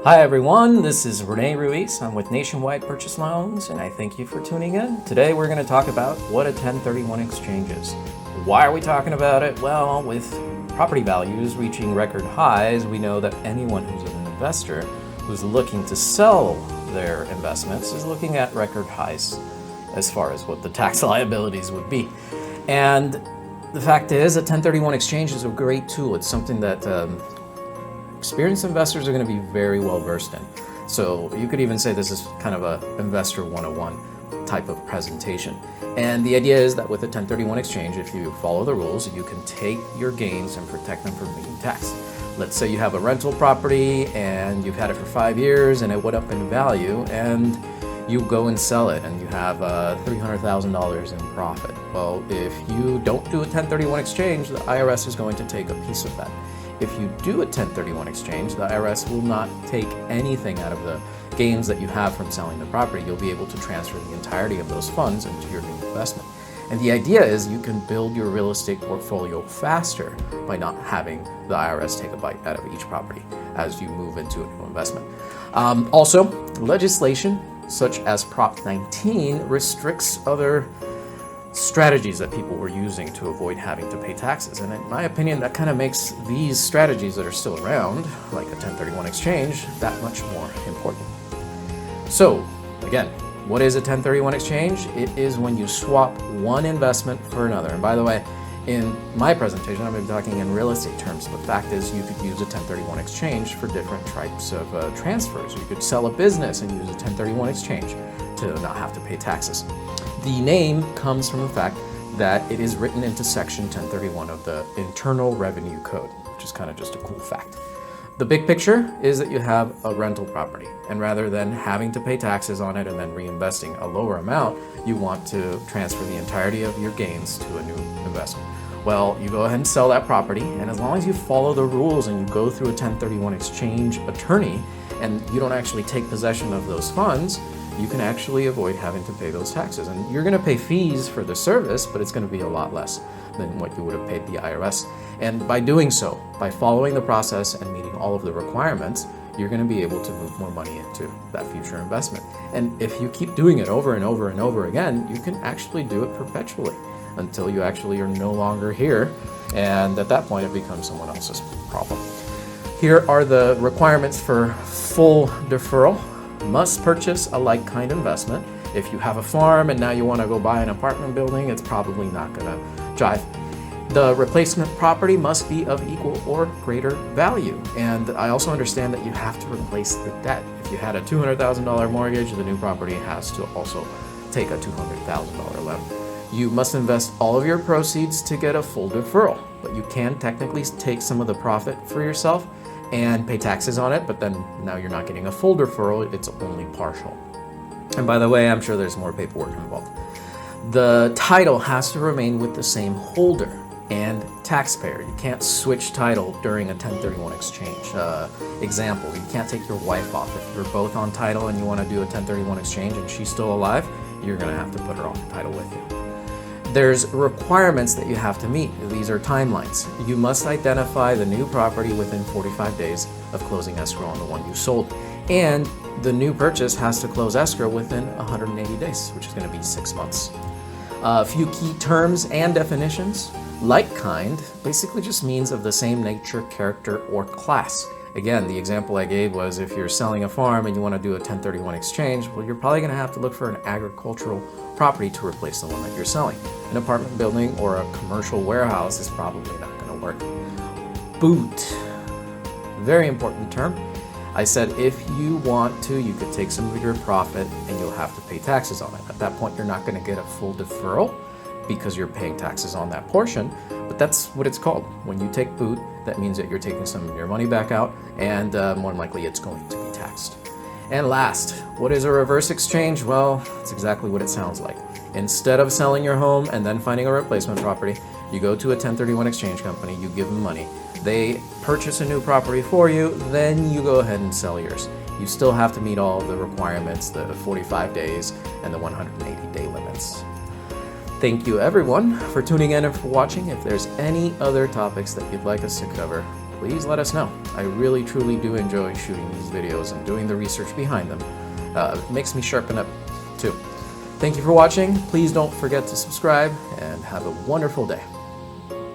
Hi everyone, this is Rene Ruiz. I'm with Nationwide Purchase Loans and I thank you for tuning in. Today we're going to talk about what a 1031 exchange is. Why are we talking about it? Well, with property values reaching record highs, we know that anyone who's an investor who's looking to sell their investments is looking at record highs as far as what the tax liabilities would be. And the fact is, a 1031 exchange is a great tool. It's something that experienced investors are going to be very well versed in. So you could even say this is kind of a investor 101 type of presentation. And the idea is that with a 1031 exchange, if you follow the rules, you can take your gains and protect them from being taxed. Let's say you have a rental property and you've had it for 5 years and it went up in value and you go and sell it and you have $300,000 in profit. Well, if you don't do a 1031 exchange, the IRS is going to take a piece of that. If you do a 1031 exchange, the IRS will not take anything out of the gains that you have from selling the property. You'll be able to transfer the entirety of those funds into your new investment. And the idea is you can build your real estate portfolio faster by not having the IRS take a bite out of each property as you move into a new investment. Also, legislation such as Prop 19 restricts other strategies that people were using to avoid having to pay taxes. And in my opinion, that kind of makes these strategies that are still around, like a 1031 exchange, that much more important. So, again, what is a 1031 exchange? It is when you swap one investment for another. And by the way, in my presentation, I've been talking in real estate terms, but the fact is you could use a 1031 exchange for different types of transfers. You could sell a business and use a 1031 exchange to not have to pay taxes. The name comes from the fact that it is written into Section 1031 of the Internal Revenue Code, which is kind of just a cool fact. The big picture is that you have a rental property, and rather than having to pay taxes on it and then reinvesting a lower amount, you want to transfer the entirety of your gains to a new investment. Well, you go ahead and sell that property, and as long as you follow the rules and you go through a 1031 exchange attorney and you don't actually take possession of those funds, you can actually avoid having to pay those taxes. And you're going to pay fees for the service, but it's going to be a lot less than what you would have paid the IRS. And by doing so, by following the process and meeting all of the requirements, you're going to be able to move more money into that future investment. And if you keep doing it over and over and over again, you can actually do it perpetually until you actually are no longer here. And at that point, it becomes someone else's problem. Here are the requirements for full deferral. Must purchase a like-kind investment. If you have a farm and now you want to go buy an apartment building, it's probably not going to jive. The replacement property must be of equal or greater value. And I also understand that you have to replace the debt. If you had a $200,000 mortgage, the new property has to also take a $200,000 loan. You must invest all of your proceeds to get a full deferral, but you can technically take some of the profit for yourself and pay taxes on it, but then now you're not getting a full deferral, it's only partial. And by the way, I'm sure there's more paperwork involved. The title has to remain with the same holder and taxpayer. You can't switch title during a 1031 exchange. Example, you can't take your wife off. If you're both on title and you want to do a 1031 exchange and she's still alive, you're going to have to put her on the title with you. There's requirements that you have to meet. These are timelines. You must identify the new property within 45 days of closing escrow on the one you sold. And the new purchase has to close escrow within 180 days, which is going to be 6 months. A few key terms and definitions. Like kind basically just means of the same nature, character, or class. Again, the example I gave was if you're selling a farm and you want to do a 1031 exchange, well, you're probably going to have to look for an agricultural property to replace the one that you're selling. An apartment building or a commercial warehouse is probably not going to work. Boot, very important term. I said if you want to, you could take some of your profit and you'll have to pay taxes on it. At that point, you're not going to get a full deferral because you're paying taxes on that portion, but that's what it's called. When you take boot, that means that you're taking some of your money back out, and more than likely it's going to be taxed. And last, what is a reverse exchange? Well, it's exactly what it sounds like. Instead of selling your home and then finding a replacement property, you go to a 1031 exchange company, you give them money, they purchase a new property for you, then you go ahead and sell yours. You still have to meet all of the requirements, the 45 days and the 180-day limits. Thank you everyone for tuning in and for watching. If there's any other topics that you'd like us to cover, please let us know. I really truly do enjoy shooting these videos and doing the research behind them. It makes me sharpen up too. Thank you for watching. Please don't forget to subscribe and have a wonderful day.